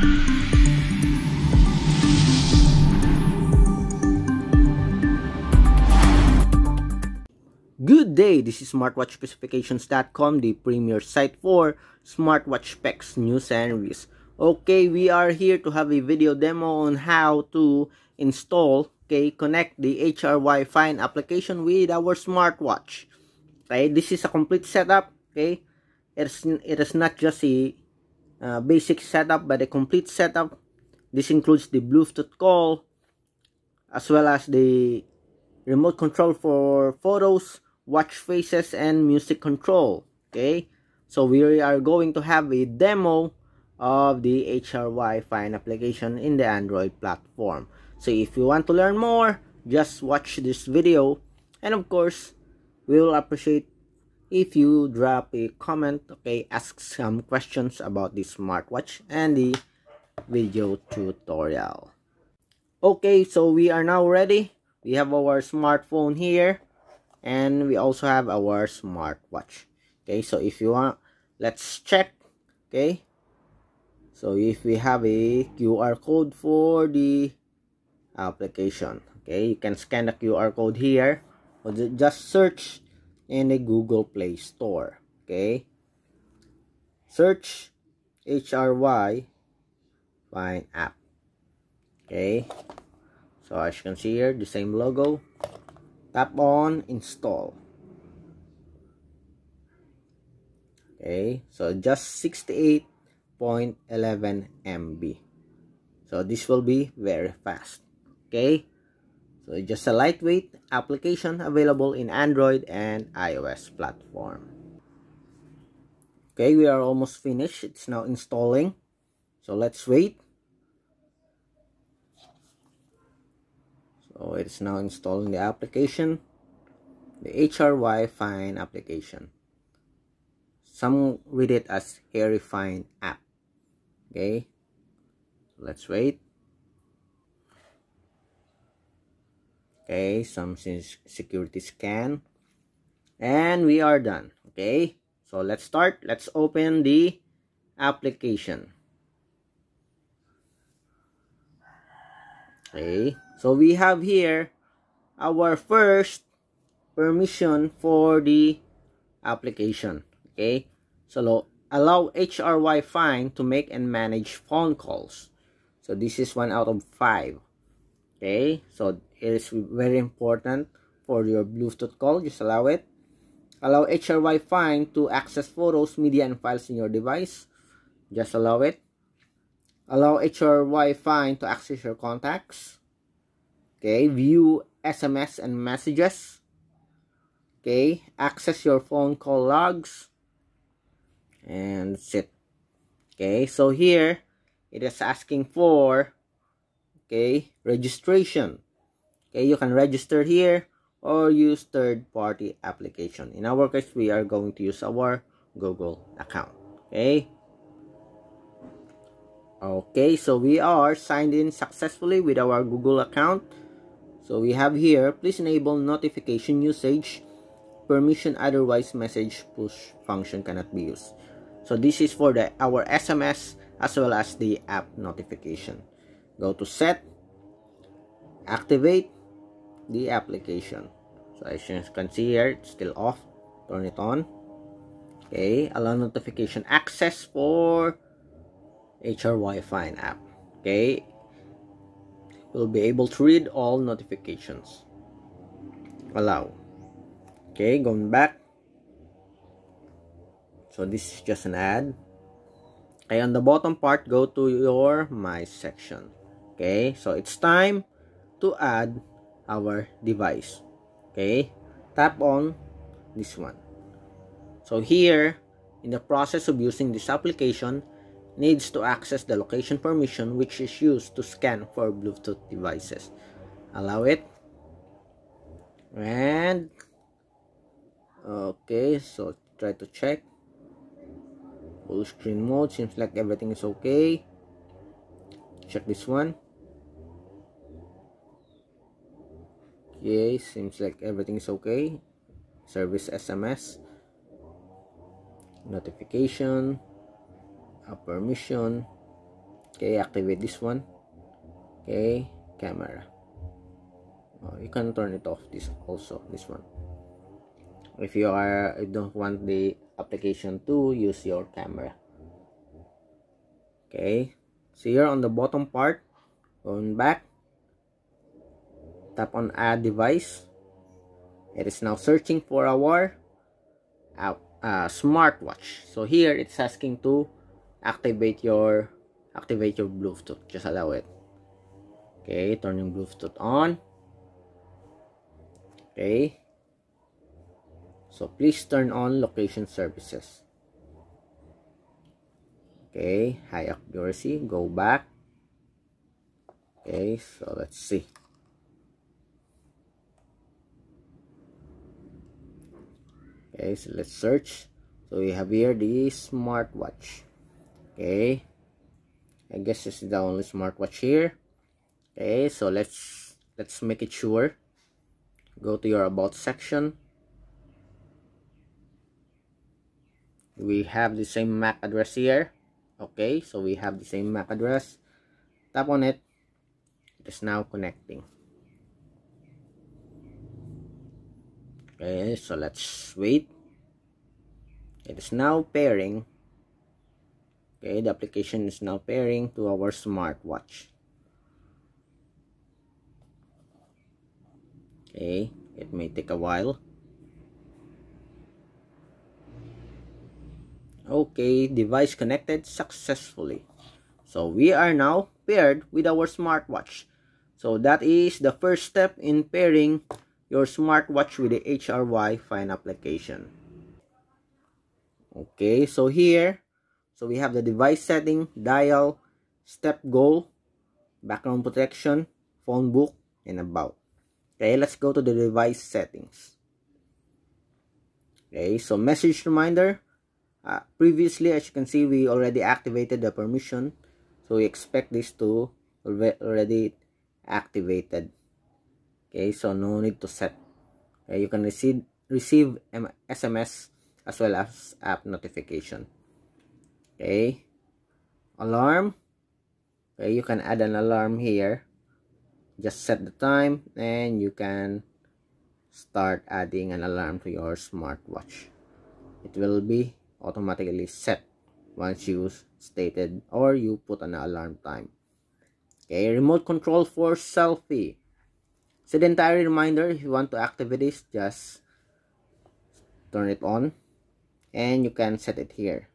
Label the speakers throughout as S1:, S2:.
S1: Good day, this is smartwatchspecifications.com, the premier site for smartwatch specs, news, and reviews. Okay, we are here to have a video demo on how to install, connect the HRY Fine application with our smartwatch. Okay, this is a complete setup. Okay, it is not just a basic setup, but a complete setup. This includes the Bluetooth call, as well as the remote control for photos, watch faces, and music control. Okay, so we are going to have a demo of the HRY Fine application in the Android platform. So if you want to learn more, just watch this video, and of course we will appreciate if you drop a comment, okay, ask some questions about the smartwatch and the video tutorial. Okay, so we are now ready. We have our smartphone here, and we also have our smartwatch. Okay, so if you want, let's check. Okay, so if we have a QR code for the application, okay, you can scan the QR code here, or just search in the Google Play Store. Okay, search HRY Fine app. Okay, so as you can see here, the same logo. Tap on install. Okay, so just 68.11 MB. So this will be very fast. Okay, so just a lightweight application available in Android and iOS platform. Okay, we are almost finished. It's now installing. So let's wait. So it's now installing the application, the HRY Fine application. Some read it as Hairy Fine app. Okay, let's wait. Okay, some security scan, and we are done. Okay, so let's start. Let's open the application. Okay, so we have here our first permission for the application. Okay, so allow HRY Fine to make and manage phone calls. So this is 1 out of 5. Okay, so it is very important for your Bluetooth call. Just allow it. Allow HRY Fine to access photos, media, and files in your device. Just allow it. Allow HRY Fine to access your contacts. Okay, view SMS and messages. Okay, access your phone call logs. And that's it. Okay, so here it is asking for, okay, registration. Okay, you can register here or use third-party application. In our case, we are going to use our Google account. Okay. Okay, so we are signed in successfully with our Google account. So we have here, please enable notification usage. Permission, otherwise message push function cannot be used. So this is for our SMS as well as the app notification. Go to set, activate the application. So as you can see here, it's still off. Turn it on. Okay, allow notification access for HRY Fine app. Okay, we'll be able to read all notifications. Allow. Okay, going back. So this is just an ad. Okay, on the bottom part, go to your My section. Okay, so it's time to add our device. Okay, tap on this one. So here, in the process of using this application, needs to access the location permission, which is used to scan for Bluetooth devices. Allow it. And okay, so try to check. Full screen mode, seems like everything is okay. Check this one. Okay, seems like everything is okay. Service SMS, notification, permission, Okay, activate this one. Okay, camera. You can turn it off, this also, this one, if you don't want the application to use your camera. Okay, so here on the bottom part, going back, tap on add device. It is now searching for our smartwatch. So here it's asking to activate your Bluetooth. Just allow it. Okay, turning Bluetooth on. Okay, so please turn on location services. Okay, high accuracy, go back. Okay, so let's see. Okay, so let's search. So we have here the smartwatch. Okay, I guess this is the only smartwatch here. Okay, so let's make it sure. Go to your about section. We have the same MAC address here. Okay, so we have the same MAC address. Tap on it. It is now connecting. Okay, so let's wait. It is now pairing. Okay, the application is now pairing to our smartwatch. Okay, it may take a while. Okay, device connected successfully. So we are now paired with our smartwatch. So that is the first step in pairing your smartwatch with the HRY Find application. Okay, so here, so we have the device setting, dial, step goal, background protection, phone book, and about. Okay, let's go to the device settings. Okay, so message reminder. Previously, as you can see, we already activated the permission. So we expect this to already activated. Okay, so no need to set. Okay, you can receive SMS as well as app notification. Okay, alarm. Okay, you can add an alarm here. Just set the time and you can start adding an alarm to your smartwatch. It will be automatically set once you stated or you put an alarm time. Okay, remote control for selfie. Sedentary reminder, if you want to activate this, just turn it on and you can set it here.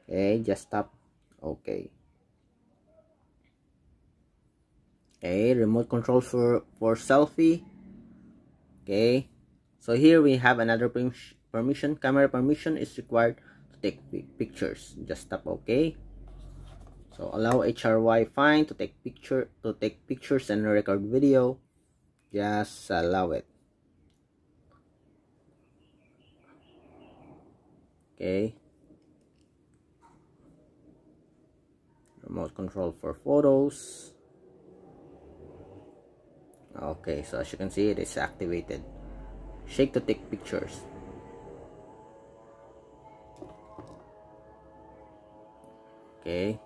S1: Okay, just tap OK. Okay, remote control for selfie. Okay, so here we have another permission. Camera permission is required to take pictures. Just tap OK. So allow HRY Find to take pictures and record video. Just allow it. Okay, remote control for photos. Okay, so as you can see, it is activated. Shake to take pictures. Okay,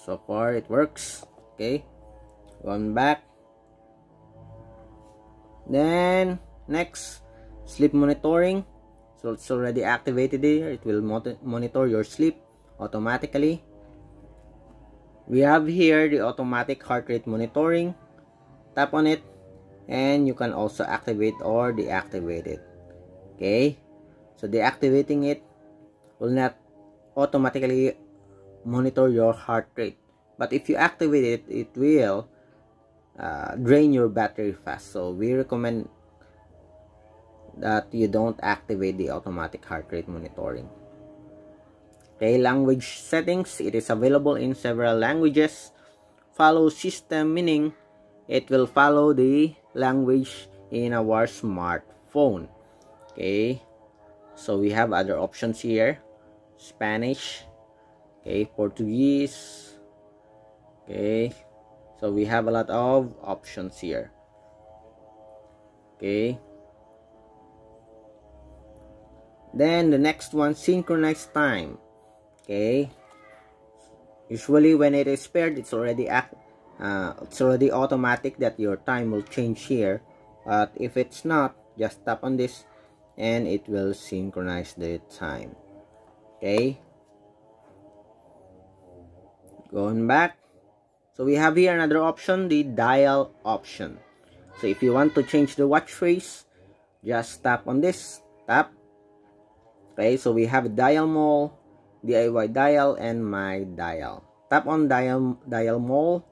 S1: so far it works. Okay, going back. Then next, sleep monitoring. So it's already activated here. It will monitor your sleep automatically. We have here the automatic heart rate monitoring. Tap on it and you can also activate or deactivate it. Okay, so deactivating it will not automatically monitor your heart rate, but if you activate it, it will drain your battery fast. So we recommend that you don't activate the automatic heart rate monitoring. Okay, language settings. It is available in several languages. Follow system, meaning it will follow the language in our smartphone. Okay, so we have other options here. Spanish, okay, Portuguese. Okay, so we have a lot of options here. Okay, then the next one, synchronize time. Okay, Usually when it is paired, it's already automatic that your time will change here. But if it's not, just tap on this and it will synchronize the time. Okay, going back, so we have here another option, the dial option. So if you want to change the watch face, just tap on this, tap. Okay, so we have dial mall, DIY dial, and my dial. Tap on dial mall,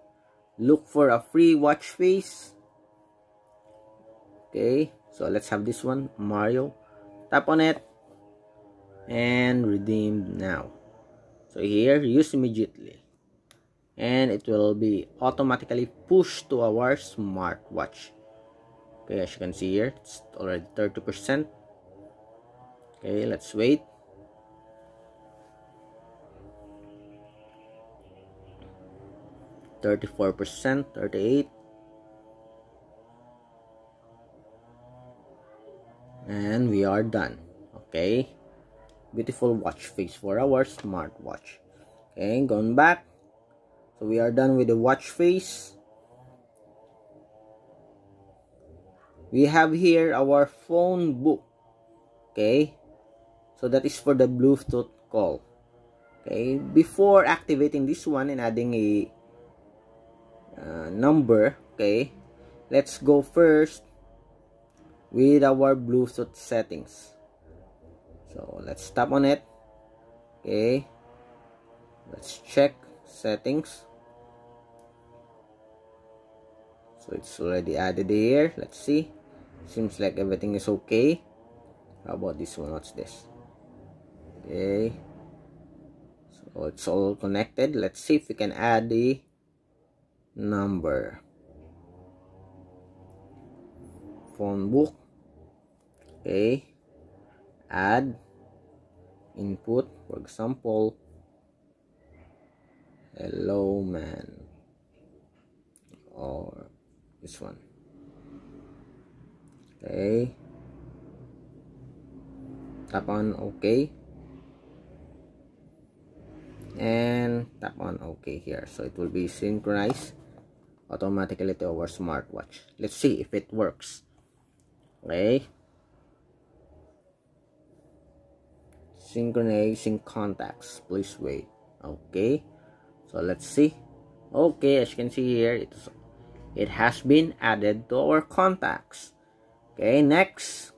S1: look for a free watch face. Okay, so let's have this one, Mario. Tap on it and redeem now. So here, use immediately, and it will be automatically pushed to our smartwatch. Okay, as you can see here, it's already 30%. Okay, let's wait. %, 38%. And we are done. Okay, beautiful watch face for our smartwatch. Okay, going back, so we are done with the watch face. We have here our phone book. Okay, so that is for the Bluetooth call. Okay, before activating this one and adding a number, okay, let's go first with our Bluetooth settings. So let's tap on it. Okay, let's check settings. So it's already added here. Let's see, seems like everything is okay. How about this one? What's this? Okay, so it's all connected. Let's see if we can add the number. Phone book. Okay, add input, for example, hello man, or this one. Okay, tap on OK and tap on OK here, so it will be synchronized automatically to our smartwatch. Let's see if it works. Okay, synchronizing contacts, please wait. Okay, so let's see. Okay, as you can see here, it has been added to our contacts. Okay, next,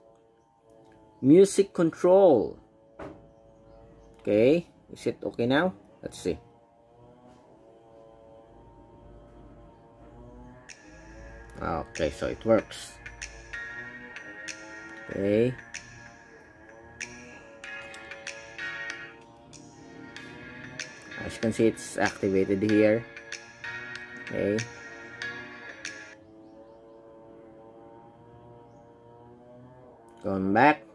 S1: music control. Okay, is it okay now? Let's see. Okay, so it works. Okay, as you can see, it's activated here. Okay, going back,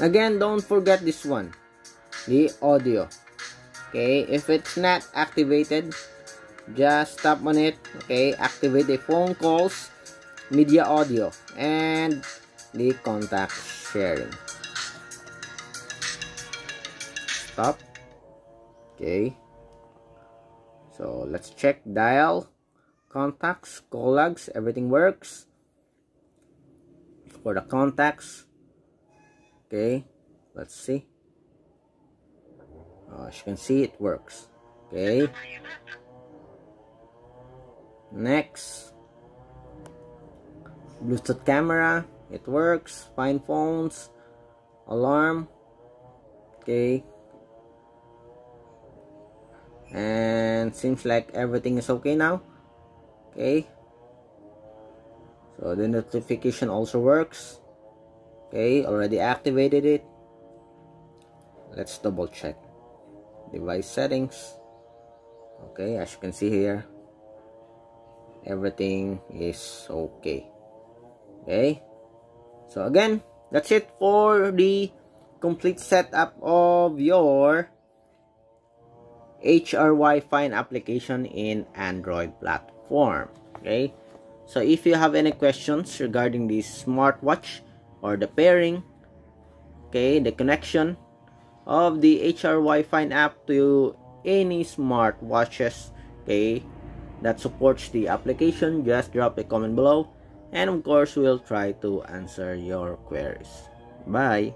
S1: again, don't forget this one, the audio. Okay, if it's not activated, just tap on it. Okay, activate the phone calls, media audio, and the contact sharing. Stop. Okay, so let's check dial, contacts, call logs, everything works for the contacts. Okay, let's see. As you can see, it works. Okay, next, Bluetooth camera, it works. Find phones, alarm. Okay, and seems like everything is okay now. Okay, so the notification also works. Okay, already activated it. Let's double check device settings. Okay, as you can see here, everything is okay. Okay, so again, that's it for the complete setup of your HRY Find application in Android platform. Okay, so if you have any questions regarding this smartwatch, or the pairing, okay, the connection of the HRY Find app to any smartwatches, okay, that supports the application. Just drop a comment below, and of course we'll try to answer your queries. Bye.